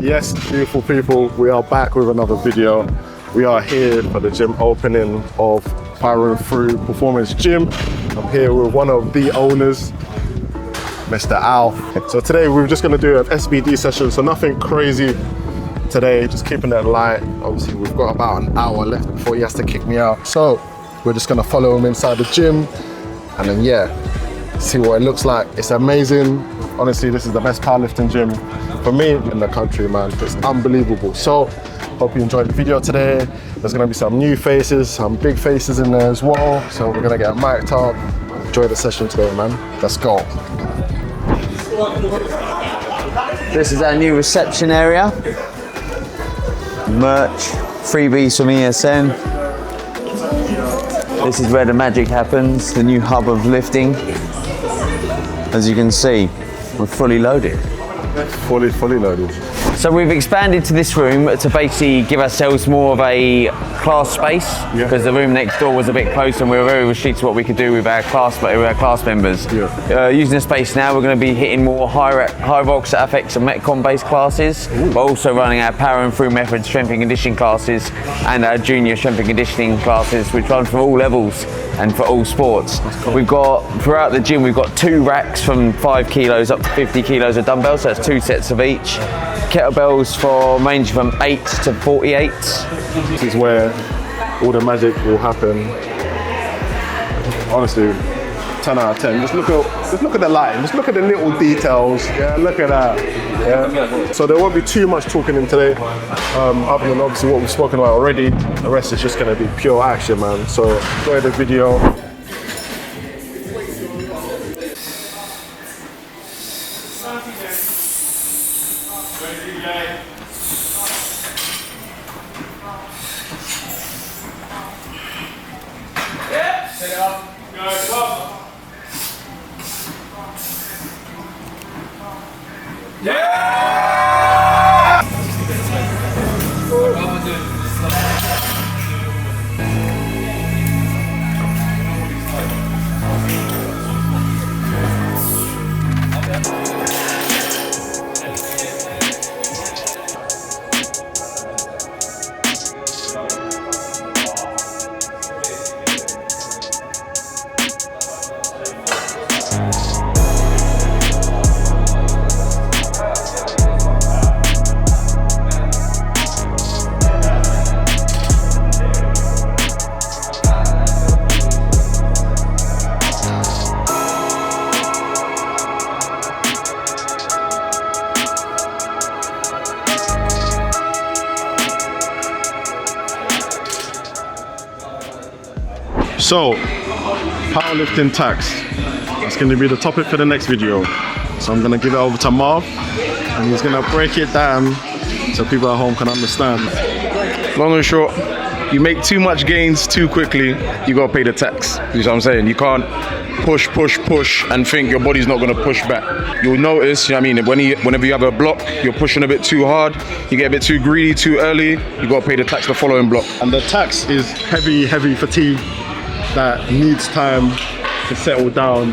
Yes, beautiful people, we are back with another video. We are here for the gym opening of Powering Through Performance Gym. I'm here with one of the owners, Mr. Al. So today we're just going to do an SBD session, so nothing crazy today, just keeping it light. Obviously we've got about an hour left before he has to kick me out. So we're just going to follow him inside the gym and then see what it looks like. It's amazing. Honestly, this is the best powerlifting gym for me in the country, man. It's unbelievable. So hope you enjoyed the video today. There's gonna be some new faces, some big faces in there as well. So we're gonna get mic'd up. Enjoy the session today, man. Let's go. This is our new reception area. Merch, freebies from ESN. This is where the magic happens, the new hub of lifting. As you can see, we're fully loaded. Fully loaded. So we've expanded to this room to basically give ourselves more of a class space, because the room next door was a bit close and we were very restricted to what we could do with our class members. Using the space now, we're going to be hitting more high rocks, FX and Metcon based classes, but also running our Power and Through Method strength and conditioning classes and our junior strength and conditioning classes, which run for all levels and for all sports. Cool. We've got, throughout the gym, we've got 2 racks from 5 kilos up to 50 kilos of dumbbells, so that's 2 sets of each. Kettlebells range from 8 to 48. This is where all the magic will happen. Honestly, 10 out of 10. Just look at the lighting. Just look at the little details. Yeah, look at that. Yeah. So there won't be too much talking in today, other than obviously what we've spoken about already. The rest is just going to be pure action, man. So enjoy the video. So, powerlifting tax. That's going to be the topic for the next video. So I'm going to give it over to Marv, and he's going to break it down so people at home can understand. Long and short, you make too much gains too quickly, you got to pay the tax. You know what I'm saying? You can't push and think your body's not going to push back. You'll notice, you know what I mean, whenever you have a block, you're pushing a bit too hard, you get a bit too greedy too early, you got to pay the tax the following block. And the tax is heavy fatigue that needs time to settle down,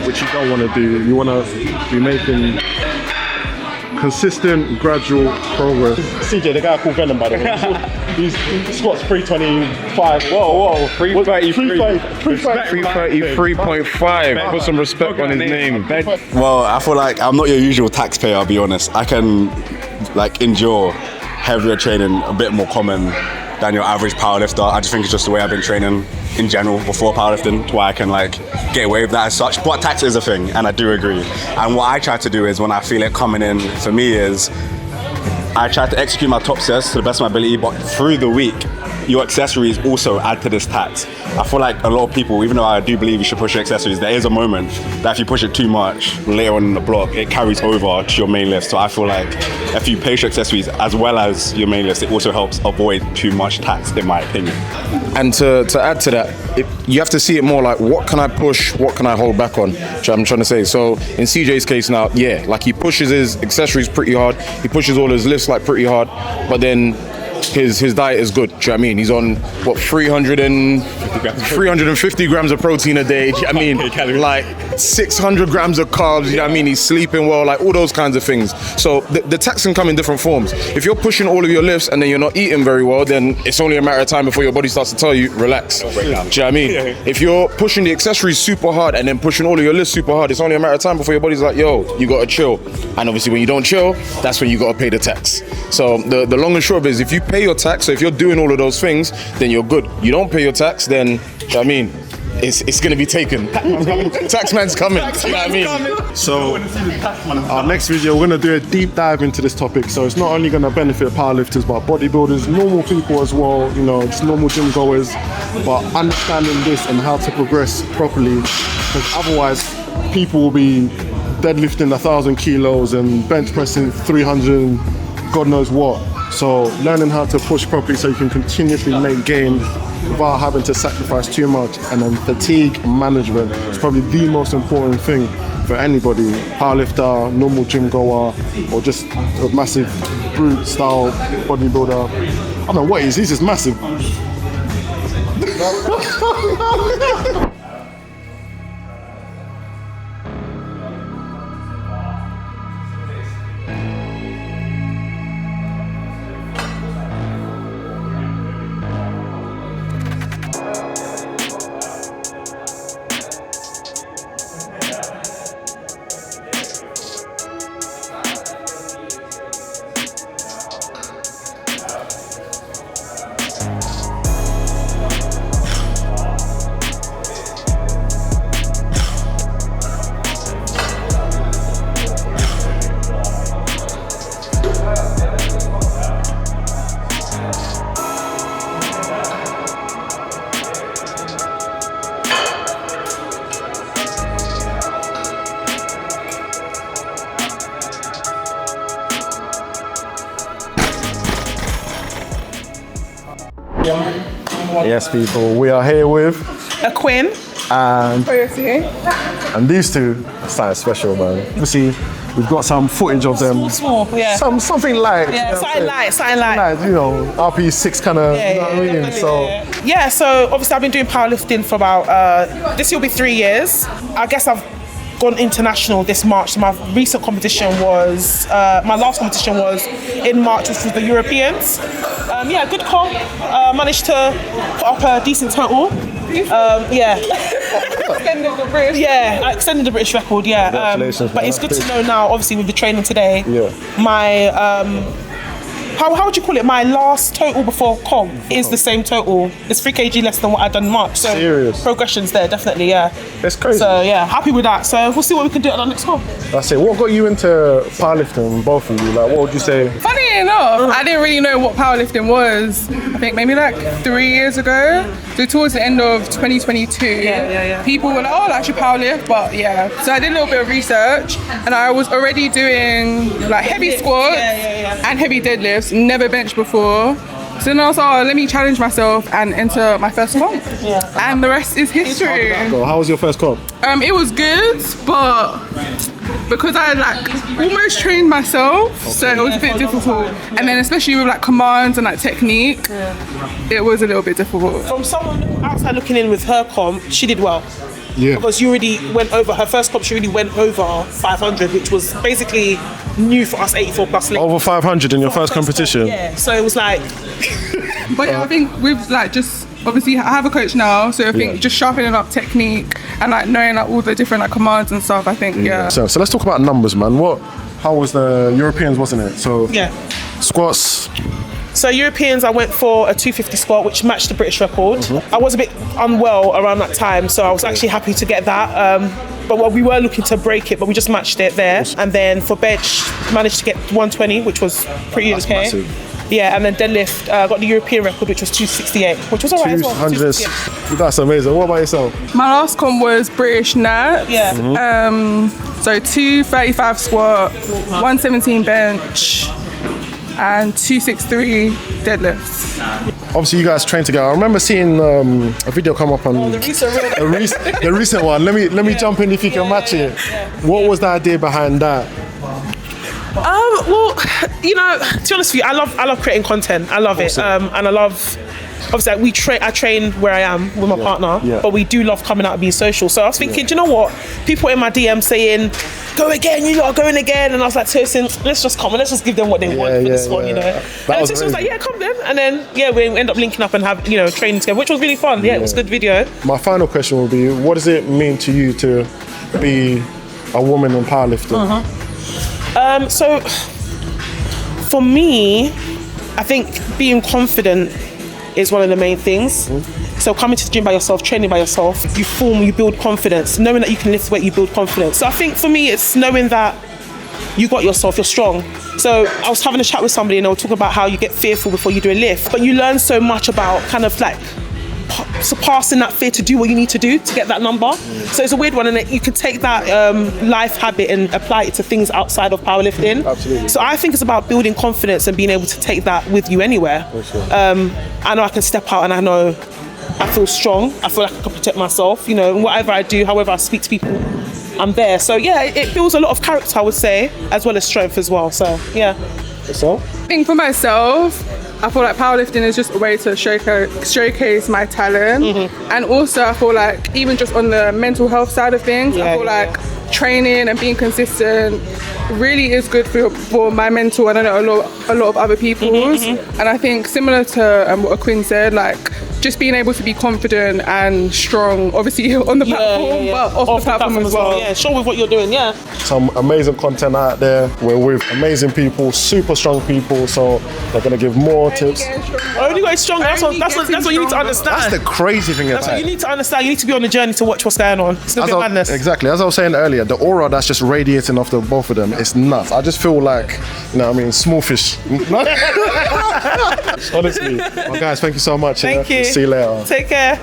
which you don't want to do. You want to be making consistent, gradual progress. CJ, the guy called Venom, by the way, he squats 325. Whoa, 333.5. Put some respect on his name. Well, I feel like I'm not your usual taxpayer, I'll be honest. I can endure heavier training, a bit more common than your average powerlifter. I just think it's just the way I've been training in general before powerlifting, why I can get away with that as such. But tax is a thing, and I do agree. And what I try to do is, when I feel it coming in for me, is I try to execute my top sets to the best of my ability, but through the week, your accessories also add to this tax. I feel like a lot of people, even though I do believe you should push your accessories, there is a moment that if you push it too much later on in the block, it carries over to your main lift. So I feel like if you pace your accessories as well as your main lift, it also helps avoid too much tax, in my opinion. And to add to that, you have to see it more like, what can I push, what can I hold back on? Which I'm trying to say. So in CJ's case now, he pushes his accessories pretty hard, he pushes all his lifts pretty hard, but then his diet is good. Do you know what I mean? He's on what 350 grams of protein a day. Do you know what I mean? Like 600 grams of carbs. You know what I mean? He's sleeping well, like all those kinds of things. So the tax can come in different forms. If you're pushing all of your lifts and then you're not eating very well, then it's only a matter of time before your body starts to tell you, relax. Do you know what I mean? If you're pushing the accessories super hard and then pushing all of your lifts super hard, it's only a matter of time before your body's like, yo, you gotta chill. And obviously when you don't chill, that's when you gotta pay the tax. So the long and short of it is, if you pay your tax, so if you're doing all of those things, then you're good. You don't pay your tax, then, you know what I mean, it's gonna be taken. Taxman's coming. You know what I mean? So our next video, we're gonna do a deep dive into this topic. So it's not only gonna benefit powerlifters, but bodybuilders, normal people as well, you know, just normal gym goers, but understanding this and how to progress properly, because otherwise people will be deadlifting 1,000 kilos and bench pressing 300, God knows what. So learning how to push properly so you can continuously make gains without having to sacrifice too much, and then fatigue management is probably the most important thing for anybody, powerlifter, normal gym goer, or just a massive brute style bodybuilder. I don't know what it is, he's just massive. Yes, people, we are here with a Quinn and these two are something special, man. Obviously, we've got some footage of them. Small, yeah. Something light. Yeah, you know, something light. You know, RP6 kind of, you know what I mean? Definitely, So, yeah, so obviously I've been doing powerlifting for about, this will be 3 years. I guess I've gone international this March. So my recent competition was, my last competition was in March, which was the Europeans. Yeah, good comp. Managed to put up a decent total. Yeah. Extended the British. Yeah, I extended the British record. Yeah. Congratulations, but man. it's good to know now. Obviously, with the training today, Yeah. my how would you call it? My last total before comp is the same total. It's 3 kg less than what I'd done in March. So Serious? progression's there, definitely. Yeah. it's crazy. So yeah, happy with that. So we'll see what we can do at the next comp. That's it. What got you into powerlifting, both of you? Like, what would you say? Funny enough, I didn't really know what powerlifting was. I think maybe like 3 years ago. So towards the end of 2022, people were like, oh, I should powerlift, but yeah. So I did a little bit of research, and I was already doing like heavy squats and heavy deadlifts, never benched before. So then I was like, oh, let me challenge myself and enter my first comp. And the rest is history. So how was your first comp? It was good, but because I like almost trained myself, so it was a bit difficult. And then especially with like commands and like technique, it was a little bit difficult. From someone outside looking in with her comp, she did well. Yeah. Because you already went over her first comp. She already went over 500, which was basically new for us 84 plus. Over 500 in your first competition? Yeah. So it was like. But yeah, I think with like just obviously I have a coach now, so I think just sharpening up technique and like knowing like all the different like commands and stuff. I think So let's talk about numbers, man. How was the Europeans, wasn't it? So squats. So Europeans, I went for a 250 squat, which matched the British record. I was a bit unwell around that time, so I was actually happy to get that. But we were looking to break it, but we just matched it there. And then for bench, managed to get 120, which was pretty okay. Massive. Yeah, and then deadlift, got the European record, which was 268, which was alright as well. 200. That's amazing. What about yourself? My last comp was British Nat. Yeah. So 235 squat, 117 bench, and 263 deadlifts. Obviously, you guys train together. I remember seeing a video come up on The recent the recent one. Let me jump in if you can match it. What was the idea behind that? Well, you know, to be honest with you, I love creating content. I love it, and I love. Obviously, I train where I am with my partner, but we do love coming out and being social. So I was thinking, do you know what? People in my DM saying, "Go again, you are going again," and I was like, "Tosin, let's just come and let's just give them what they want for this one, you know." And Tosin was like, "Yeah, come then," and then we end up linking up and have training together, which was really fun. Yeah, it was a good video. My final question will be: what does it mean to you to be a woman in powerlifting? So for me, I think being confident is one of the main things. So coming to the gym by yourself, training by yourself, you build confidence. Knowing that you can lift weight, you build confidence. So I think for me, it's knowing that you got yourself, you're strong. So I was having a chat with somebody and they were talking about how you get fearful before you do a lift, but you learn so much about kind of like surpassing that fear to do what you need to do to get that number. So it's a weird one, and you can take that life habit and apply it to things outside of powerlifting. Absolutely. So I think it's about building confidence and being able to take that with you anywhere. I know I can step out and I know I feel strong. I feel like I can protect myself. And whatever I do, however I speak to people, I'm there. So yeah, it builds a lot of character, I would say, as well as strength as well. So yeah. So? I think for myself, I feel like powerlifting is just a way to showcase my talent. And also I feel like even just on the mental health side of things, I feel like training and being consistent really is good for my mental, and I know a lot of other people's. And I think similar to what Quinn said, like just being able to be confident and strong, obviously on the platform, but off the platform as well. Yeah, show with what you're doing, Some amazing content out there. We're with amazing people, super strong people, so they're going to give more tips. Only get stronger. That's what you need to understand. That's the crazy thing. That's what you need to understand. You need to be on the journey to watch what's going on. It's a bit madness. Exactly. As I was saying earlier, the aura that's just radiating off the both of them is nuts. I just feel like, small fish. Honestly. Well, guys, thank you so much. Thank you. See you later. Take care.